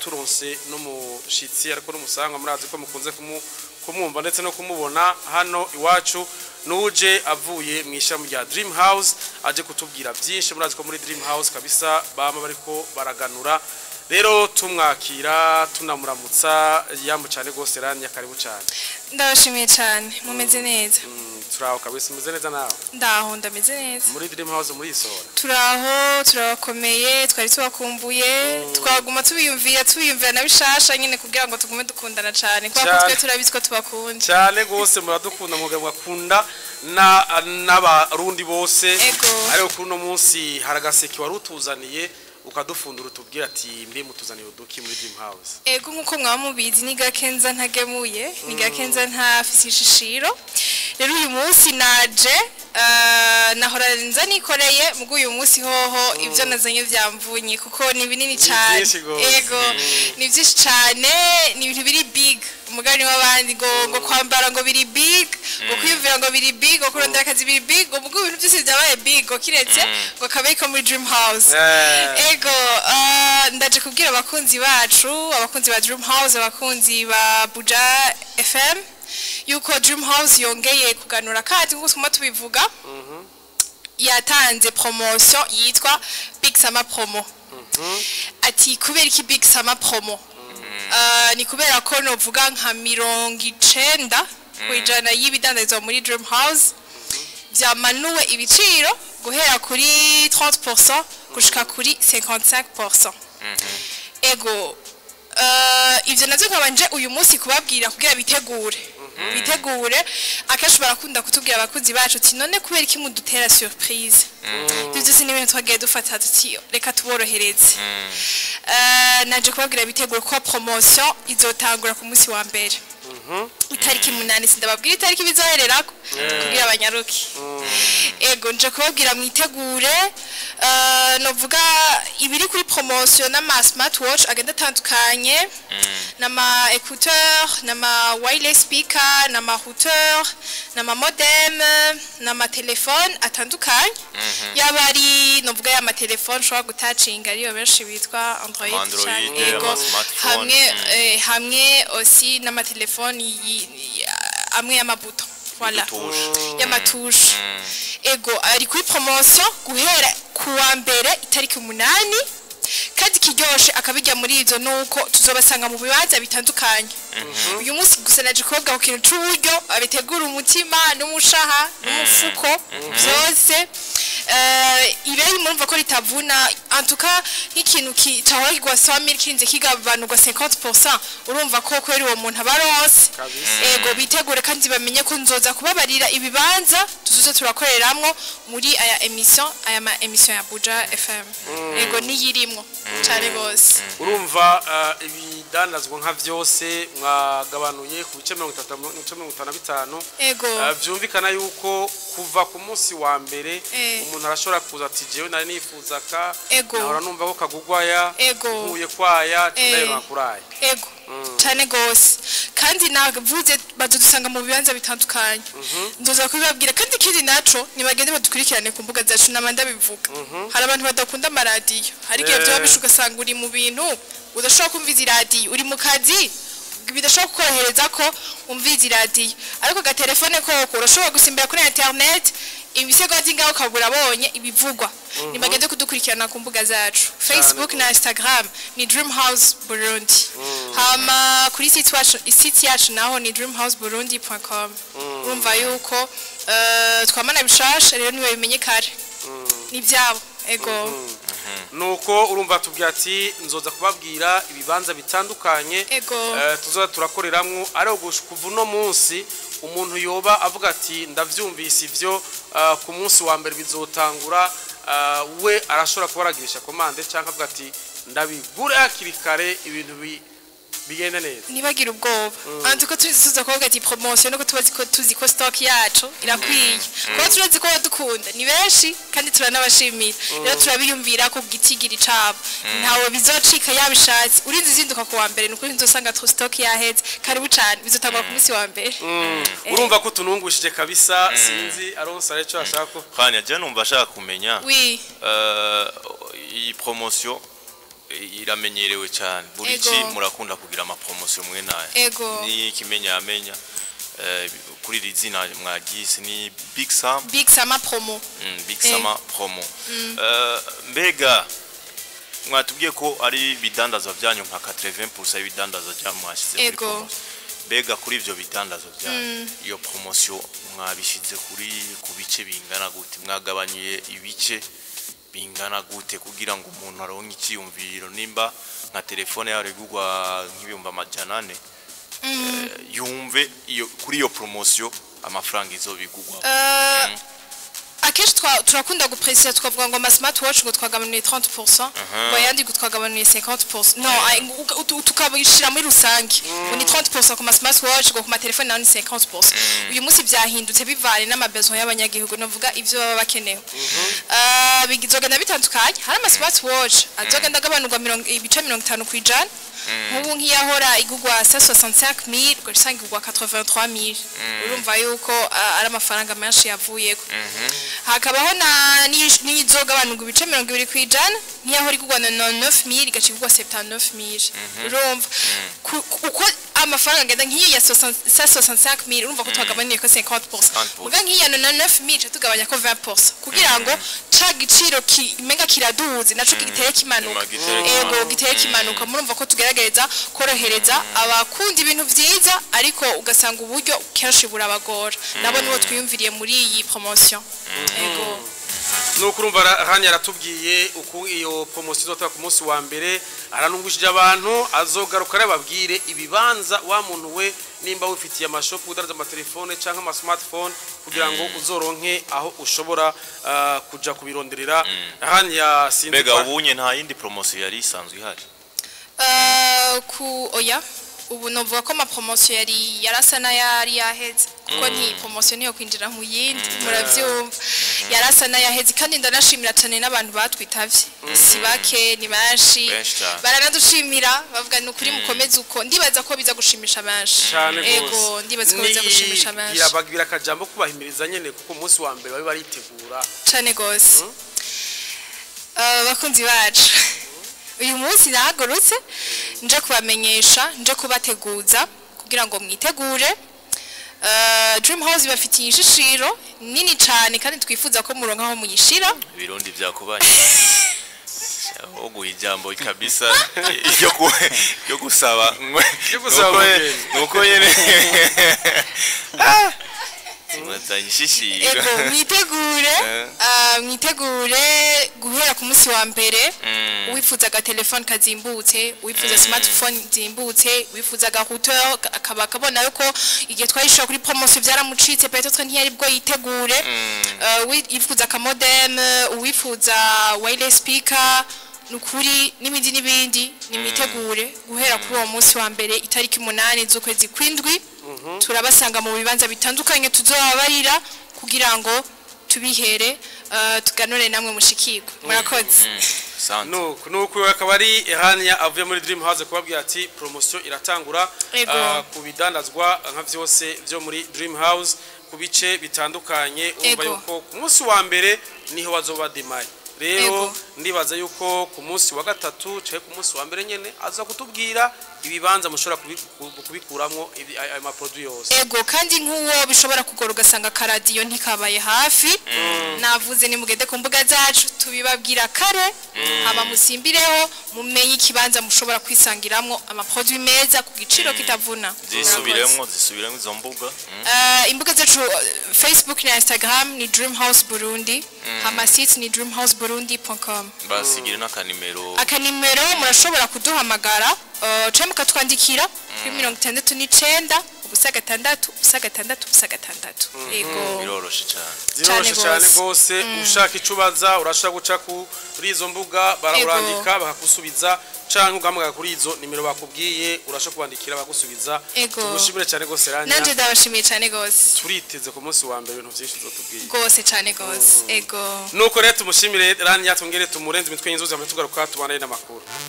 turonse no mushitsi ariko n'umusanga murazi ko mukunze kumwumva ndetse no kumubona hano iwacu nuje avuye mw'ishami rya Dream House aje kutubwira byinshi murazi ko muri Dream House kabisa bama bariko baraganura rero tumwakira tunamuramutsa yambu cyane gose ranya karibu cyane ndabashimiye cyane mumeze neza turaho kabisa mumeze neza nawe ndaho ndameze neza muri Dream House muri isora turaho turabakomeye twari tubakumbuye twaguma tubiyumvira nabishasha nyine kugira ngo tugume dukundana cyane kwa twe turabizwa tubakunda cyane gose muradukunda mugabo akunda n'abarundi bose ariko kuno munsi haragaseke wari utuzaniye ukadufundura tubwira ati mbe mutuzaniye uduki muri Dream House ego nkuko mwamubizi ni gakenza ntagemuye ni gakenza ntafise ishishiro rero uyu munsi naje nahora nza nikoreye mugo uyu munsi hoho ibyo nazanye byamvunye kuko ni binini cyane ego ni byinshi cyane ni ibintu biri big umugani w'abandi ngo kwambara ngo biri big ngo kwiyumvira ngo biri big ngo kurondera akazi biri big ngo mugo ibintu byose byabaye big ngo kiretse ngo kabeka muri Dream House ego ndaje kubwira abakunzi bacu abakunzi ba Dream House abakunzi ba Buja FM yuko Dream House yongeye kuganura kandi nkuko twuma tubivuga yatanze promotion yitwa Big Summer Promo ati kubera iki Big Summer Promo ni kubera ko novuga nka 90% kwijana y'ibidandazwa muri Dream House byamanuwe ibiciro guhera kuri 30% gushika kuri 55% ego ivyo navyo nkabanje uyu munsi kubabwira kugira bitegure akenshi barakunda kutubwira abakunzi bacu ati none kubera iki mudutera surprise ivyo si n'ibintu twagiye dufata tuti reka tuborohereze naje kubabwira bitegure ko promotion izotangura ku munsi wa mbere itariki 8 sindababwira itariki bizohererako kugira abanyaruki ego nje kubabwira mwitegure novuga ibiri kuri promotion n'ama smartwatch agenda atandukanye n'ama écouteurs n'ama wireless speaker n'ama routeur n'ama modem n'ama telefone atandukanye yabari novuga ya ma telefone ushobora gutacinga ariyo benshi bitwa Android ego hamwe aussi n'ama telefone amwe y'amabuto voilà y'amatushe ego ari kuri promotion guhera kuwa mbere itariki 8 kandi kiryoshe akabijya muri izo nuko tuzobasanga mu bibanza bitandukanye uyu munsi gusa naje kubabwa ku kintu cy'uburyo abitegura umutima n'umushaha n'umufuko byose ibere murumva ko ritavuna antuka nk'ikintu kitahoragwa 100000 kinze kigabanurwa 50% urumva ko kweri uwo muntu abarose ego bitegure kandi bamenye ko nzoza kubabarira ibibanza tuzuze turakoreramwo muri aya emission ya Buja FM ego niyirimwo cyane bose urumva ibidanazwa nka byose mwagabanuye ku bice 55 ego byumvikana yuko kuva ku munsi wa mbere umuntu arashobora kuza ati jewe nari nifuza ka nahora numva ko kagugwaya nkuye kwaya tindayero nakuraye ego cyane gose kandi navuze badudusanga mu bibanza bitandukanye ndoza kubibabwira kandi kindi naco nibagende badukurikirane ku mbuga zacu namanda bivuga hari abantu badakunda amaradiyo hari gihe byo bishuka sanga uri mu bintu udashobora kumviza iradiyo uri mu kazi bidashobora kukorohereza ko umviza iradiyo ariko ga telefone koko urashobora gusimbira kuri internet ibisego zingaho ukabura abonye ibivugwa nibagende kudukurikirana ku mbuga zacu Facebook na Instagram ni Dream House Burundi hama kuri site yacu naho ni dreamhouseburundi.com urumva yuko twamana bishasha rero niwe bimenye kare ni byabo ego nuko urumva tubwira ati nzoza kubabwira ibibanza bitandukanye tuzoza turakoreramwo ariko kuva no munsi umuntu yoba avuga ati ndavyumvise ivyo ku munsi wa mbere bizotangura we arashobora kubaragirisha commande cyangwa avuga ati ndabigura hakirikare ibintu bigenda neza nibagira ubwoba antuko tuzizuza kuvuga ati promotion no tuzi ko stock yacu irakwiye ko turazi ko dukunda ni benshi kandi turanabashimira rero turabiyumvira ko gitigiri cabo ntawe bizocika yabishatse urinzi zinduka ku wa mbere nuko nzosanga stock yaheze karibu cyane bizotangwa ku munsi wa mbere urumva ko tunungushije kabisa sinzi aronsa reco ashaka Khanya je numva ashaka kumenya oui iyi promotion iramenyerewe cyane buri Ego. ki murakunda kugira ama promotion mwe nayo Ego. ni kimenya amenya kuri rizina mwagise ni Big Sama promo Big Sama promo mbega mwatubwiye ko ari bidandaza byanyu nka 80% y'ibidandazwa byamwashize kuri promotion mbega kuri ivyo bidandazo byanyu iyo promotion mwabishize ku bice bingana gute mwagabanyije ibice bingana gute kugira ngo umuntu aronke ikiyumviro nimba nka telefone yawe igurwa nk'ibihumbi 400 yumve iyo kuri iyo promotion amafaranga izobigurwa akenshi turakunda gupresiza tukavuga ngo ama smartwatch ngo twagabanuye 30% ngo yandi twagabanuye 50% no tukabishira muri rusange ngo ni 30% ku ma smartwatch ngo ku ma telefone naho ni 50%. Uyu munsi byahindutse bivanye n'amabezo y'abanyagihugu novuga ivyo baba bakeneye bigizogenda bitandukanye hari ama smartwatch azogenda agabanurwa ibice 50 kwijana nk'ubu nk'iyahora igurwa 65000 ugasanga igurwa 83000 urumva yuko ari amafaranga menshi yavuyeko hakabaho n'izogabanurwa ibice 20 kwijana nk'iyahora igurwa 99000 igacigurwa 79000 urumva uko amafaranga agenda nk'iyo ya 65000 urumva ko twagabaniye ko 50% muga nk'iya 99000 tugabanya ko 20% kugira ngo ca giciro kimenga kiraduze naco giteye kimanuka ego giteye kimanuka murumva ko tugerageza korohereza abakunda ibintu vyiza ariko ugasanga uburyo kenshi burabagora nabo nibo twiyumviriye muri iyi promotion ego nuko urumva hanya aratubwiye uko iyo promotion izotaka ku munsi wa mbere aranungushije abantu azogaruka arababwire ibibanza wa muntu we nimba wifitiye amashop udaraza ama telefone canke ama smartphone kugira ngo uzoronke aho ushobora kuja kubironderera hanya sinzi mbega ubunye nta yindi promotion yari isanzwe ihari ku oya ubu novuga ko ama promotion yarasana yari yaheze kuko ni promotion yo kwinjira mu yindi muravyumva yarasana yaheze kandi ndanashimira cyane n'abantu batwitavye sibake ni bashi baranadushimira bavuga ni ukuri mukomeze uko ndibaza ko biza gushimisha bashi ego ndibaza ko biza gushimisha bashi yabagira akajambo kubahimiriza nyene kuko umunsi wa mbere bari baritegura cyane gose bakunzi bacu uyu munsi nahagurutse nje kubamenyesha nje kubateguza kugira ngo mwitegure Dream House bafitiye ishishiro nini cyane kandi twifuza ko muronka aho muyishira birundi byakubanye ogu ijambo kabisa yo gusaba nuko yene ego mwitegure guhera ku munsi wa mbere wifuza ga telefone kazimbutse wifuza smartphone zimbutse wifuza ga router akaba kabona yuko igihe twayishura kuri promotion byaramucitse peut-être ntiyari bwo yitegure wifuza ka modem wifuza wireless speaker nukuri n'ibindi nimitegure guhera kuri uwo munsi wa mbere itariki 8 z'ukwezi kwindwi turabasanga mu bibanza bitandukanye tuzobabarira kugira ngo tubihere tuganure namwe mushikirwa murakoze nuko akaba ari hanya avuye muri Dream House kubabwira ati promotion iratangura ku bidandazwa nka vyose byo muri Dream House ku bice bitandukanye umva yuko ku munsi wa mbere niho wazoba demaye rero ndibaza yuko ku munsi wa gatatu cye ku munsi wa mbere nyene aza kutubwira ibibanza mushobora kubikuramwo ama produit yose ego kandi nk'uwo bishobora kugora ugasanga karadiyo ntikabaye hafi navuze ni mugende ku mbuga zacu tubibabwira kare hama musimbireho mumenye ikibanza mushobora kwisangiramwo ama produit meza ku giciro kitavuna zisubiremwo izo mbuga imbuga zacu Facebook na Instagram ni Dream House Burundi hama site ni dreamhouseburundi.com basigire akanimero murashobora kuduhamagara cyangwa mukatwandikira kuri 69 ubusa6 yego biroroshe cyane gose ushaka icubaza urashaka guca kuri izo mbuga barurandika bakakusubiza canke ugamagara kuri izo nimero bakubwiye urashaka kwandikira bagusubiza tugushimire cyane gose ranya nanje ndabashimiye cyane gose turiteze ku munsi wa mbere ibintu byinshi zotubwiye gose cyane gose ego nuko rero tumushimire ranya tungere tumurenze imitwe y'inzuzi amatugaruka tubanaye n'amakuru